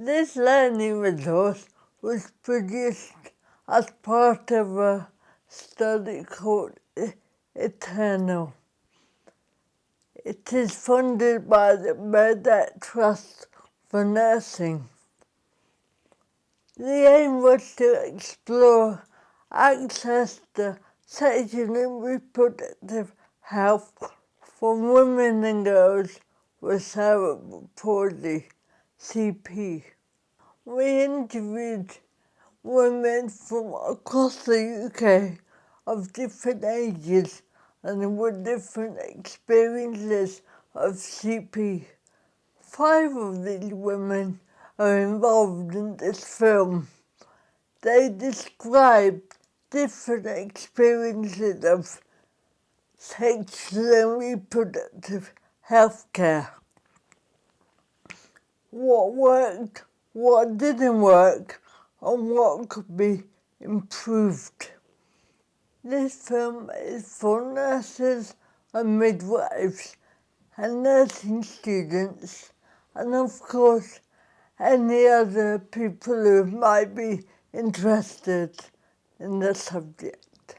This learning resource was produced as part of a study called Eternal. It is funded by the Burdett Trust for Nursing. The aim was to explore access to sexual and reproductive health for women and girls with cerebral palsy, CP. We interviewed women from across the UK of different ages and with different experiences of CP. 5 of these women are involved in this film. They describe different experiences of sexual and reproductive health care. What worked, what didn't work, and what could be improved. This film is for nurses and midwives and nursing students, and of course any other people who might be interested in the subject.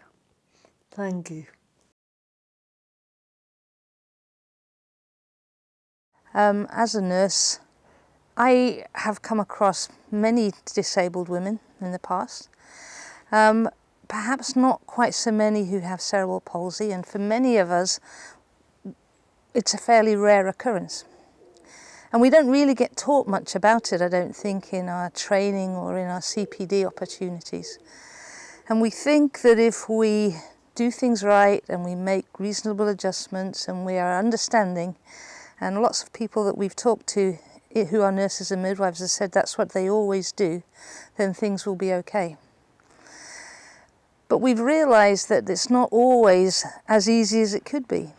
Thank you. As a nurse, I have come across many disabled women in the past. Perhaps not quite so many who have cerebral palsy, and for many of us it's a fairly rare occurrence. And we don't really get taught much about it, I don't think, in our training or in our CPD opportunities. And we think that if we do things right and we make reasonable adjustments and we are understanding, and lots of people that we've talked to who are nurses and midwives have said that's what they always do, then things will be okay. But we've realised that it's not always as easy as it could be.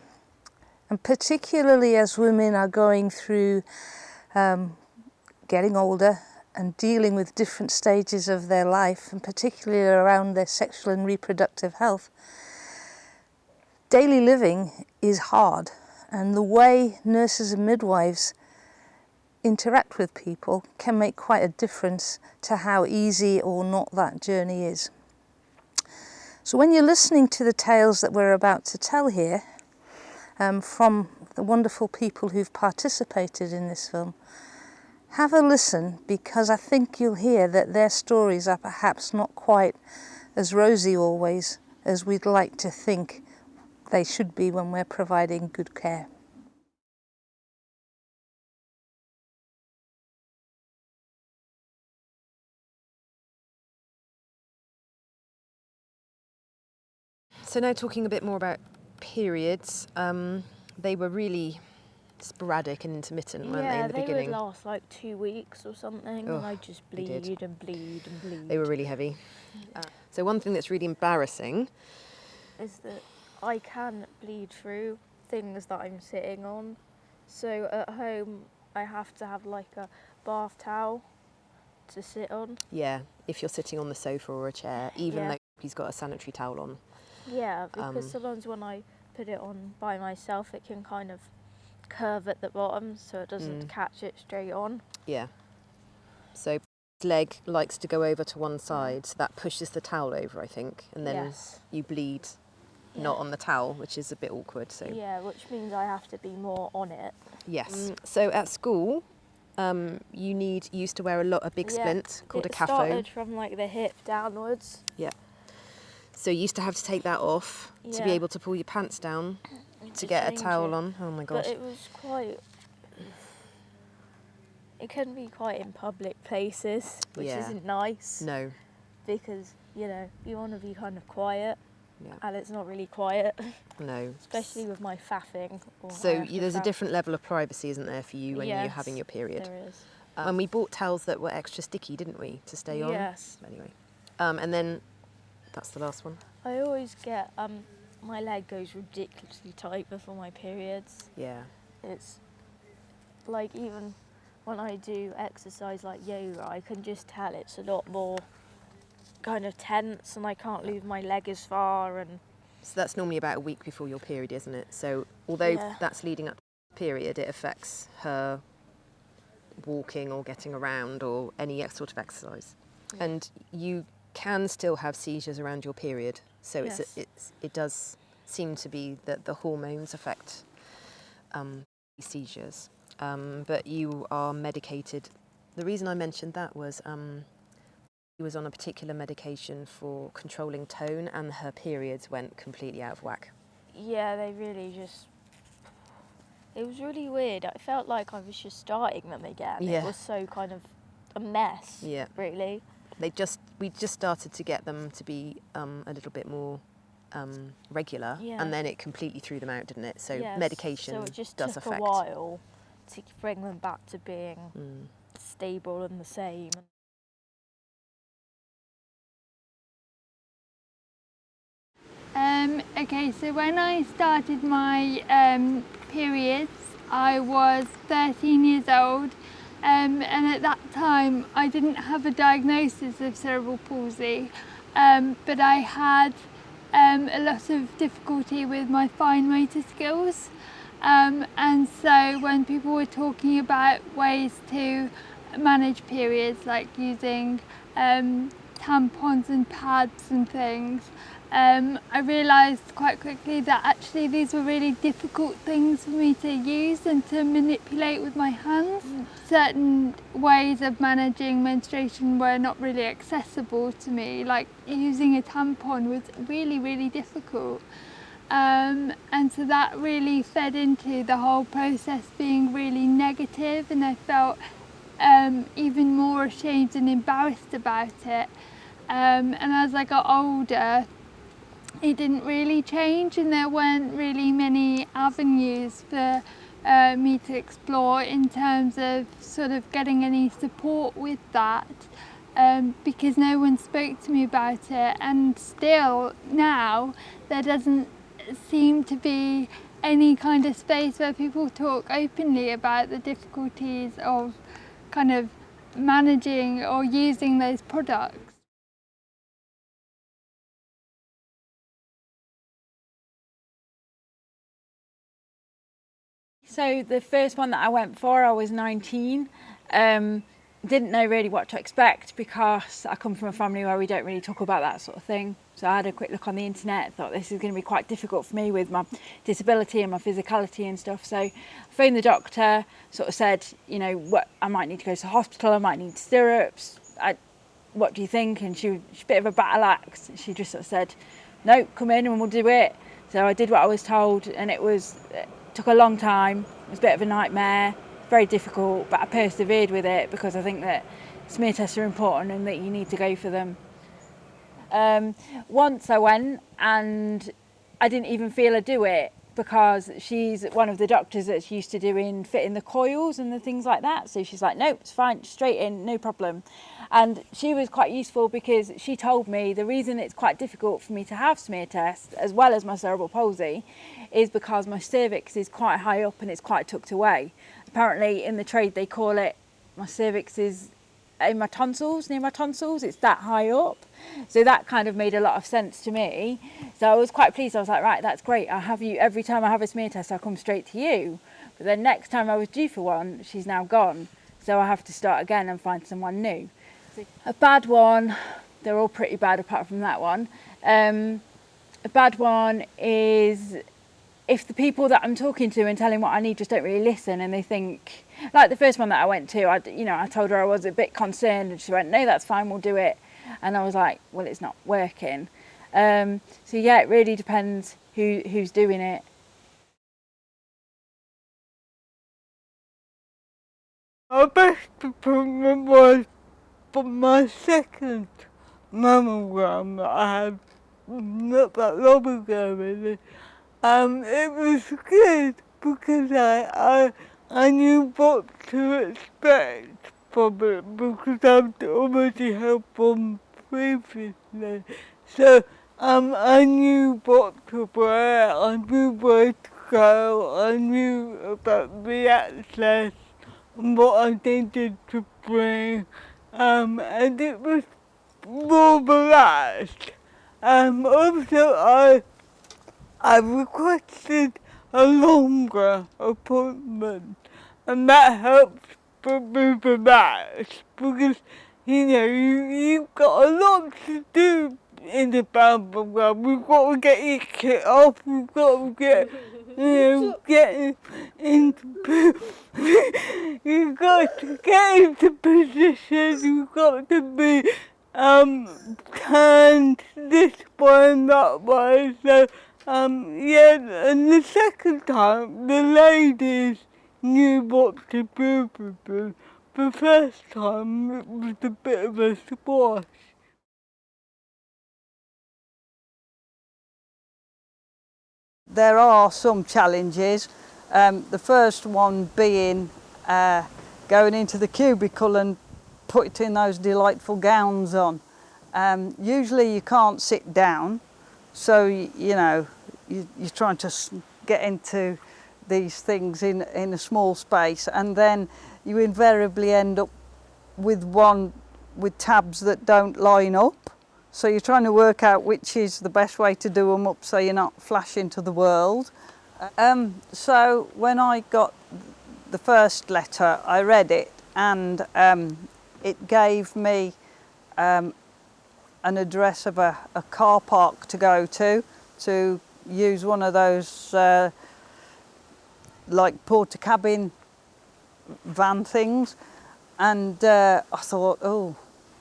And particularly as women are going through getting older and dealing with different stages of their life, and particularly around their sexual and reproductive health, daily living is hard. And the way nurses and midwives interact with people can make quite a difference to how easy or not that journey is. So when you're listening to the tales that we're about to tell here, from the wonderful people who've participated in this film, have a listen, because I think you'll hear that their stories are perhaps not quite as rosy always as we'd like to think they should be when we're providing good care. So now talking a bit more about periods, they were really sporadic and intermittent, weren't they, in the beginning? Yeah, they would last like 2 weeks or something, and I'd just bleed and bleed and bleed. They were really heavy. So one thing that's really embarrassing is that I can bleed through things that I'm sitting on. So at home, I have to have like a bath towel to sit on. Yeah, if you're sitting on the sofa or a chair, even though he's got a sanitary towel on. Yeah, because sometimes when I put it on by myself, it can kind of curve at the bottom, so it doesn't catch it straight on. Yeah. So his leg likes to go over to one side, so that pushes the towel over, I think, and then you bleed not on the towel, which is a bit awkward. So yeah, which means I have to be more on it. Yes. So at school, you used to wear a big splint called a CAFO. It started from like the hip downwards. Yeah. So you used to have to take that off to be able to pull your pants down to get a towel on. Oh my gosh. But it was quite... It can be quite in public places, which isn't nice. No. Because, you know, you want to be kind of quiet. Yeah. And it's not really quiet. No. Especially with my faffing. So there's a different level of privacy, isn't there, for you when you're having your period? There is. And we bought towels that were extra sticky, didn't we, to stay on? Yes. Anyway. And then... That's the last one. I always get, my leg goes ridiculously tight before my periods. Yeah. It's like, even when I do exercise like yoga, I can just tell it's a lot more kind of tense, and I can't move my leg as far. And so that's normally about a week before your period, isn't it? So although that's leading up to the period, it affects her walking or getting around or any sort of exercise. And you can still have seizures around your period. So it does seem to be that the hormones affect seizures. But you are medicated. The reason I mentioned that was she was on a particular medication for controlling tone, and her periods went completely out of whack. Yeah, they really just... It was really weird. I felt like I was just starting them again. Yeah. It was so kind of a mess, Yeah. really. We just started to get them to be a little bit more regular, and then it completely threw them out, didn't it? So medication so it just does took affect. a while to bring them back to being stable and the same. Okay, so when I started my periods, I was 13 years old, and at that time I didn't have a diagnosis of cerebral palsy, but I had a lot of difficulty with my fine motor skills, and so when people were talking about ways to manage periods, like using tampons and pads and things, I realised quite quickly that actually these were really difficult things for me to use and to manipulate with my hands. Certain ways of managing menstruation were not really accessible to me, like using a tampon was really, really difficult. And so that really fed into the whole process being really negative, and I felt even more ashamed and embarrassed about it. And as I got older, it didn't really change, and there weren't really many avenues for me to explore in terms of sort of getting any support with that, because no one spoke to me about it, and still now there doesn't seem to be any kind of space where people talk openly about the difficulties of kind of managing or using those products. So the first one that I went for, I was 19. Didn't know really what to expect because I come from a family where we don't really talk about that sort of thing. So I had a quick look on the internet, thought this is going to be quite difficult for me with my disability and my physicality and stuff. So I phoned the doctor, sort of said, you know, what I might need to go to the hospital, I might need stirrups. What do you think? And she's a bit of a battle axe. She just sort of said, no, come in and we'll do it. So I did what I was told, and it took a long time. It was a bit of a nightmare, very difficult, but I persevered with it because I think that smear tests are important and that you need to go for them. Once I went and I didn't even feel her do it because she's one of the doctors that's used to fitting the coils and the things like that. So she's like, no, it's fine, straight in, no problem. And she was quite useful because she told me the reason it's quite difficult for me to have smear tests as well as my cerebral palsy is because my cervix is quite high up and it's quite tucked away. Apparently in the trade they call it, my cervix is in my tonsils, near my tonsils, it's that high up. So that kind of made a lot of sense to me. So I was quite pleased. I was like, right, that's great. I'll have you, every time I have a smear test, I'll come straight to you. But then next time I was due for one, she's now gone. So I have to start again and find someone new. A bad one, they're all pretty bad apart from that one. A bad one is if the people that I'm talking to and telling what I need just don't really listen, and they think, like the first one that I went to, I told her I was a bit concerned, and she went, no, that's fine, we'll do it. And I was like, well, it's not working. So yeah, it really depends who's doing it. My best appointment was for my second mammogram that I had not that long ago, really. It was good because I knew what to expect from it because I'd already had one previously. So I knew what to wear, I knew where to go, I knew about the access and what I needed to bring, and it was more relaxed. Also, I requested a longer appointment, and that helped move about because, you know, you've got a lot to do in the Bamble World. We've got to get your kit off, we've got to get, you know, get into, you've got to get into position, you've got to be turned this way and that way. So, yeah, and the second time, the ladies knew what to do with me. The first time, it was a bit of a squash. There are some challenges. The first one being going into the cubicle and putting those delightful gowns on. Usually you can't sit down, so you know you're trying to get into these things in a small space, and then you invariably end up with tabs that don't line up. So you're trying to work out which is the best way to do them up so you're not flashing to the world. So when I got the first letter, I read it, and it gave me an address of a car park to go to use one of those like porter cabin van things, and I thought, oh,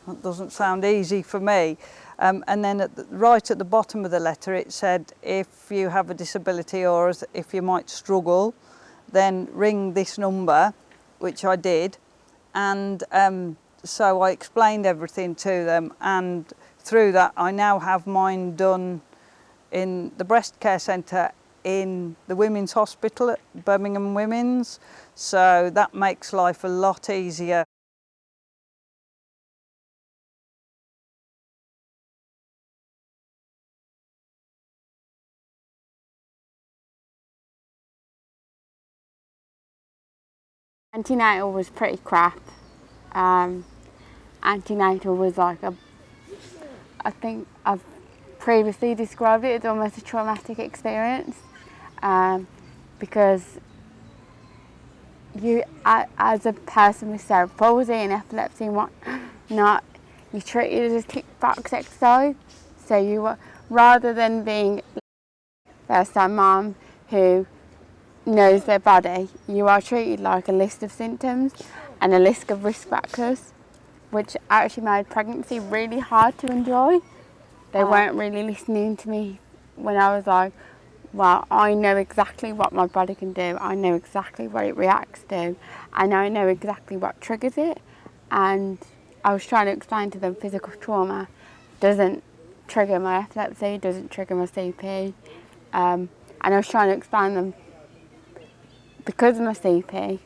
that doesn't sound easy for me. And then right at the bottom of the letter it said, if you have a disability or if you might struggle, then ring this number, which I did. And so I explained everything to them, and through that I now have mine done in the breast care centre in the Women's Hospital at Birmingham Women's, so that makes life a lot easier. Antenatal was pretty crap. Antenatal was like I think I've previously described it as almost a traumatic experience, because you, as a person with cerebral palsy and epilepsy and whatnot, you're treated as a tick box exercise. So you, rather than being first-time mom who knows their body, you are treated like a list of symptoms and a list of risk factors, which actually made pregnancy really hard to enjoy. They weren't really listening to me when I was like, well, I know exactly what my body can do, I know exactly what it reacts to, and I know exactly what triggers it. And I was trying to explain to them physical trauma doesn't trigger my epilepsy, doesn't trigger my CP. And I was trying to explain them, because of my CP,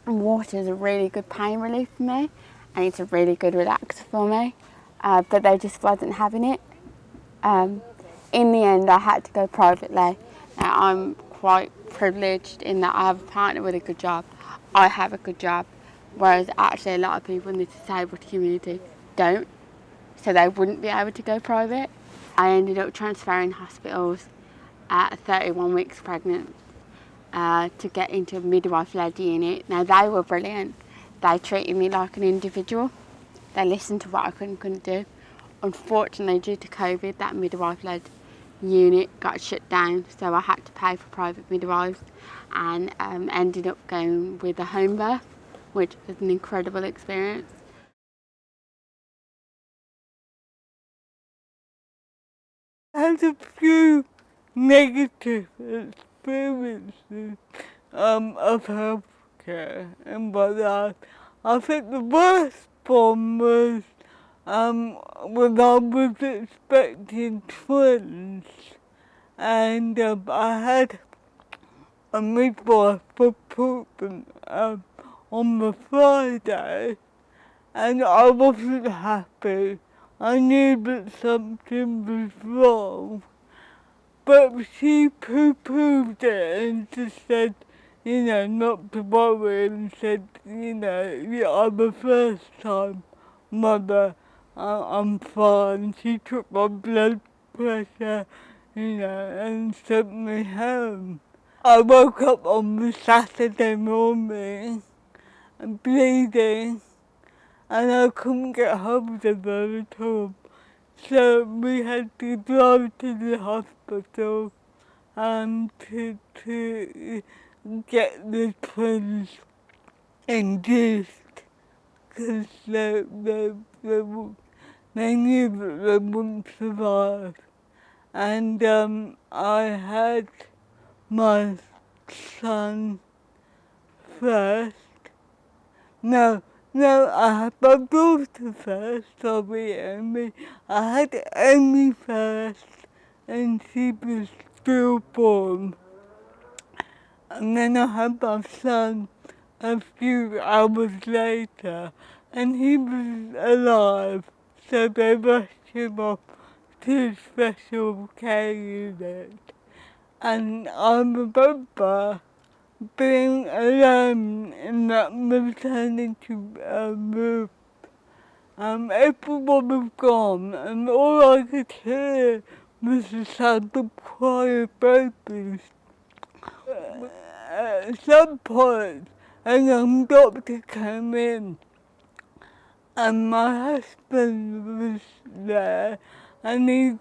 water is a really good pain relief for me, and it's a really good relaxer for me, but they just wasn't having it. In the end, I had to go privately. Now, I'm quite privileged in that I have a partner with a good job. I have a good job, whereas actually a lot of people in the disabled community don't, so they wouldn't be able to go private. I ended up transferring hospitals at 31 weeks pregnant to get into a midwife-led unit. Now, they were brilliant. They treated me like an individual. They listened to what I couldn't do. Unfortunately, due to COVID, that midwife-led unit got shut down, so I had to pay for private midwives, and ended up going with a home birth, which was an incredible experience. I had a few negative experiences of healthcare in my life. I think the worst one was when I was expecting twins, and I had a midwife appointment on the Friday, and I wasn't happy. I knew that something was wrong, but she poo-pooed it and just said, you know, not to worry, and said, you know, yeah, I'm a first-time mother, I'm fine. She took my blood pressure, you know, and sent me home. I woke up on the Saturday morning bleeding, and I couldn't get hold of her at all. So we had to drive to the hospital to get the twins induced, because they knew that they wouldn't survive. And I had my son first. No, I had my daughter first, sorry, Amy. I had Amy first, and she was stillborn. And then I had my son a few hours later, and he was alive, so they rushed him off to a special care unit. And I remember being alone in that maternity room. Everyone was gone, and all I could hear was the sound of crying babies. At some point, a young doctor came in, and my husband was there, and he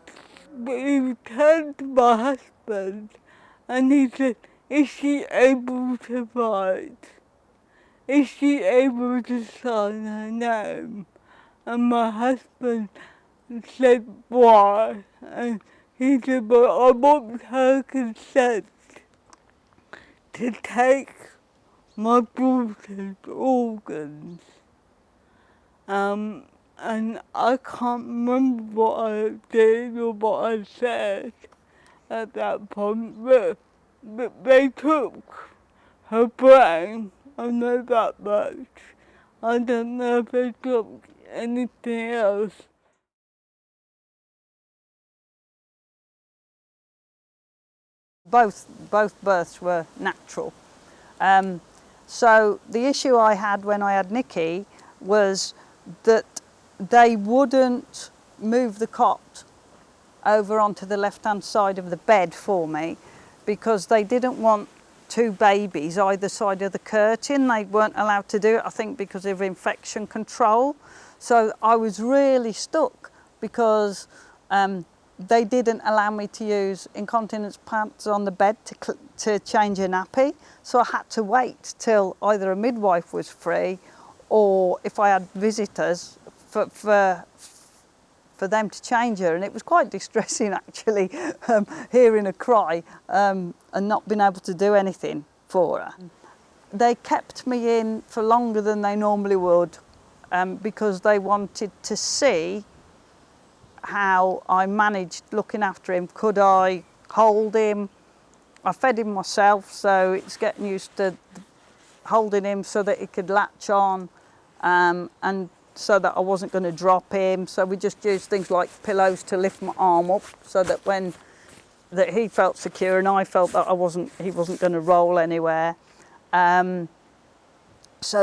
turned to my husband, and he said, "Is she able to write? Is she able to sign her name?" And my husband said, "Why?" And he said, "Well, I want her consent to take my daughter's organs." And I can't remember what I did or what I said at that point, but they took her brain. I know that much. I don't know if they took anything else. Both births were natural. So the issue I had when I had Nikki was that they wouldn't move the cot over onto the left-hand side of the bed for me, because they didn't want two babies either side of the curtain. They weren't allowed to do it, I think, because of infection control. So I was really stuck, because they didn't allow me to use incontinence pads on the bed to change a nappy. So I had to wait till either a midwife was free, or if I had visitors, for them to change her. And it was quite distressing, actually, hearing her cry and not being able to do anything for her. They kept me in for longer than they normally would, because they wanted to see how I managed looking after him. Could I hold him? I fed him myself, so it's getting used to holding him so that he could latch on, and so that I wasn't going to drop him. So we just used things like pillows to lift my arm up, so that that he felt secure and I felt that he wasn't going to roll anywhere. So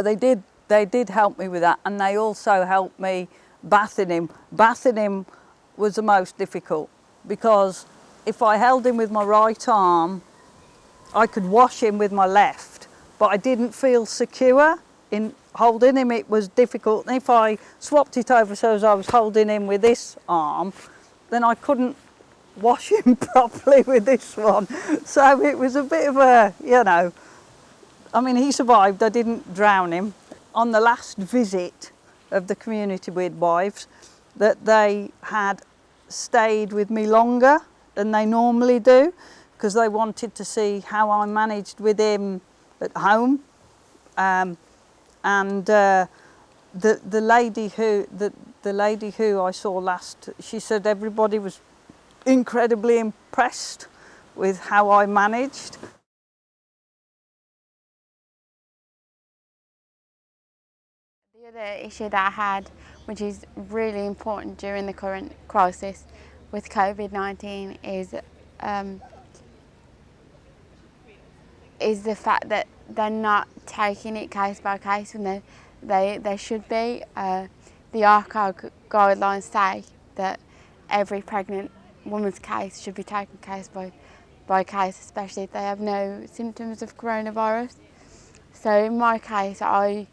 they did help me with that, and they also helped me bathing him. Bathing him was the most difficult, because if I held him with my right arm, I could wash him with my left, but I didn't feel secure in holding him. It was difficult. And if I swapped it over so as I was holding him with this arm, then I couldn't wash him properly with this one. So it was a bit of a, I mean, he survived. I didn't drown him. On the last visit of the community midwives, that they had stayed with me longer than they normally do, because they wanted to see how I managed with him at home. The lady who I saw last, she said everybody was incredibly impressed with how I managed. The other issue that I had, which is really important during the current crisis with COVID-19, is the fact that they're not taking it case by case when they should be. The ARCO guidelines say that every pregnant woman's case should be taken case by case, especially if they have no symptoms of coronavirus. So in my case, I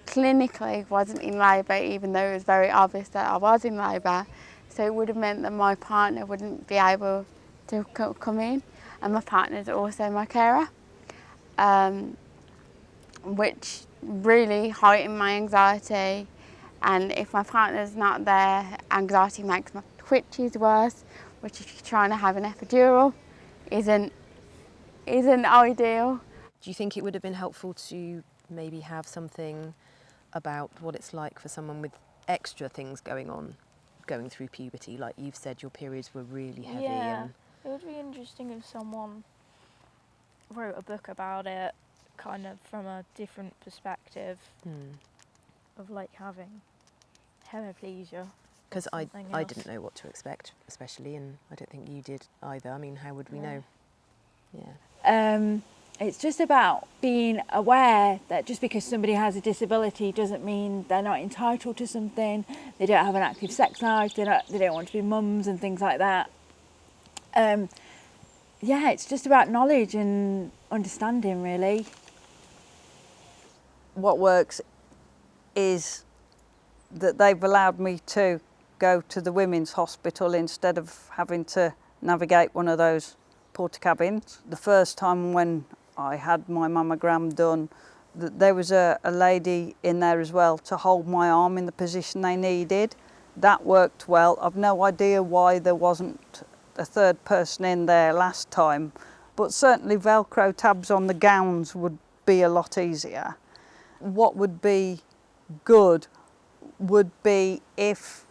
clinically wasn't in labour, even though it was very obvious that I was in labour. So it would have meant that my partner wouldn't be able to come in, and my partner's also my carer, which really heightened my anxiety. And if my partner's not there, anxiety makes my twitches worse, which if you're trying to have an epidural isn't ideal. Do you think it would have been helpful to maybe have something about what it's like for someone with extra things going on, going through puberty? Like you've said, your periods were really heavy. Yeah, And it would be interesting if someone wrote a book about it, kind of from a different perspective of like having hemiplegia. because I didn't know what to expect, especially, and I don't think you did either. I mean, how would we know? Yeah. It's just about being aware that just because somebody has a disability doesn't mean they're not entitled to something. They don't have an active sex life. They don't want to be mums and things like that. Yeah, it's just about knowledge and understanding, really. What works is that they've allowed me to go to the women's hospital instead of having to navigate one of those porta cabins. The first time when I had my mammogram done, there was a lady in there as well to hold my arm in the position they needed. That worked well. I've no idea why there wasn't a third person in there last time, but certainly Velcro tabs on the gowns would be a lot easier. What would be good would be if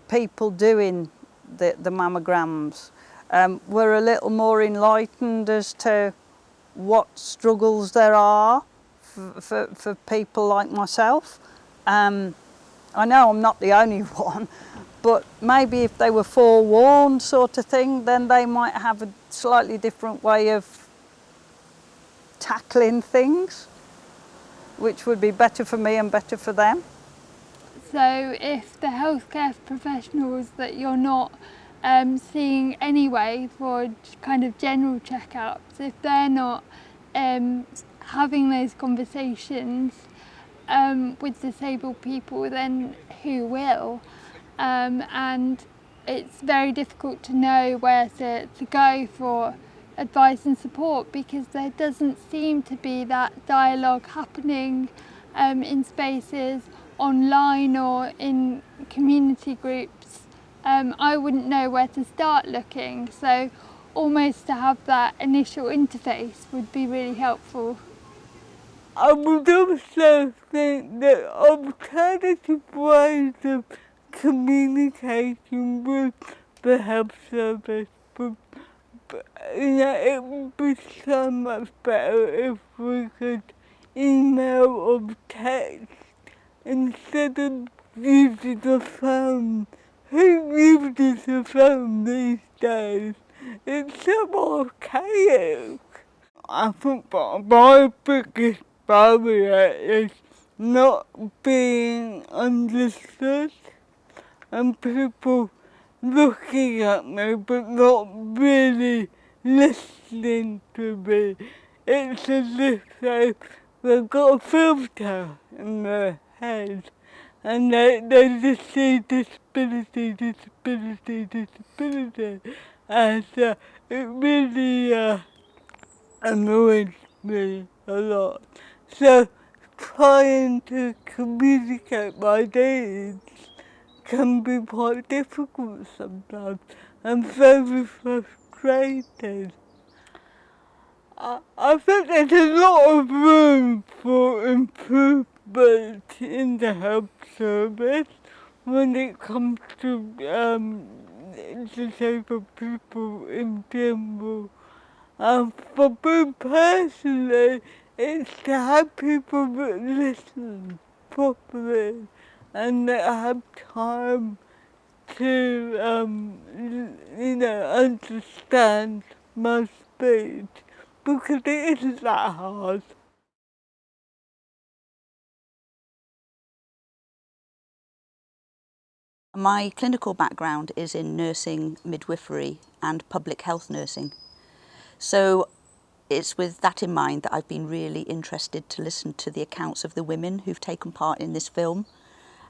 people doing the mammograms were a little more enlightened as to what struggles there are for people like myself. I know I'm not the only one, but maybe if they were forewarned sort of thing, then they might have a slightly different way of tackling things, which would be better for me and better for them. So if the healthcare professionals that you're not seeing anyway for kind of general checkups, if they're not having those conversations with disabled people, then who will? And it's very difficult to know where to go for advice and support, because there doesn't seem to be that dialogue happening in spaces online or in community groups. I wouldn't know where to start looking, so almost to have that initial interface would be really helpful. I would also think that alternative ways of communicating with the health service would, it would be so much better if we could email or text instead of using the phone. Who uses the phone these days? It's so archaic. I think that my biggest barrier is not being understood and people looking at me but not really listening to me. It's as if they've got a filter in their head and they just see disability, and it really annoys me a lot. So trying to communicate my needs can be quite difficult sometimes and very frustrating. I think there's a lot of room for improvement in the health service when it comes to disabled people in general. For me personally, it's to have people that listen properly and that have time to, understand my speech, because it isn't that hard. My clinical background is in nursing, midwifery and public health nursing. So it's with that in mind that I've been really interested to listen to the accounts of the women who've taken part in this film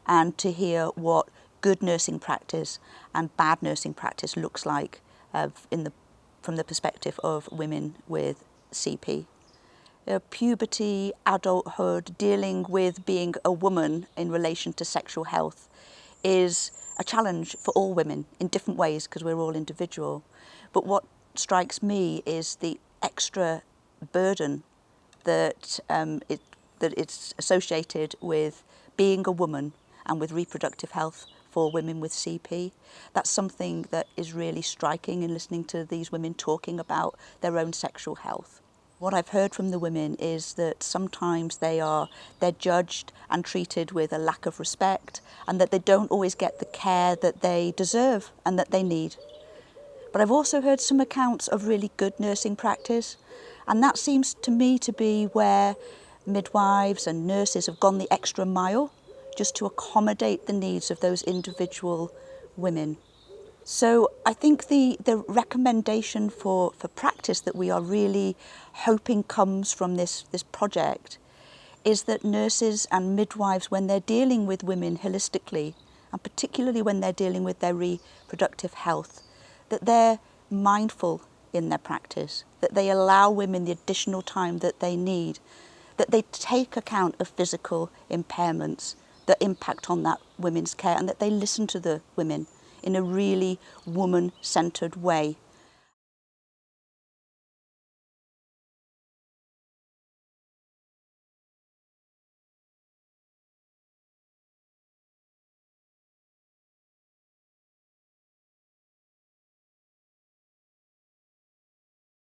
and to hear what good nursing practice and bad nursing practice looks like from the perspective of women with CP. Puberty, adulthood, dealing with being a woman in relation to sexual health is a challenge for all women in different ways because we're all individual. But what strikes me is the extra burden that it's associated with being a woman and with reproductive health for women with CP. That's something that is really striking in listening to these women talking about their own sexual health. What I've heard from the women is that sometimes they're judged and treated with a lack of respect, and that they don't always get the care that they deserve and that they need. But I've also heard some accounts of really good nursing practice, and that seems to me to be where midwives and nurses have gone the extra mile just to accommodate the needs of those individual women. So I think the recommendation for practice that we are really hoping comes from this project is that nurses and midwives, when they're dealing with women holistically, and particularly when they're dealing with their reproductive health, that they're mindful in their practice, that they allow women the additional time that they need, that they take account of physical impairments that impact on that women's care, and that they listen to the women in a really woman-centred way.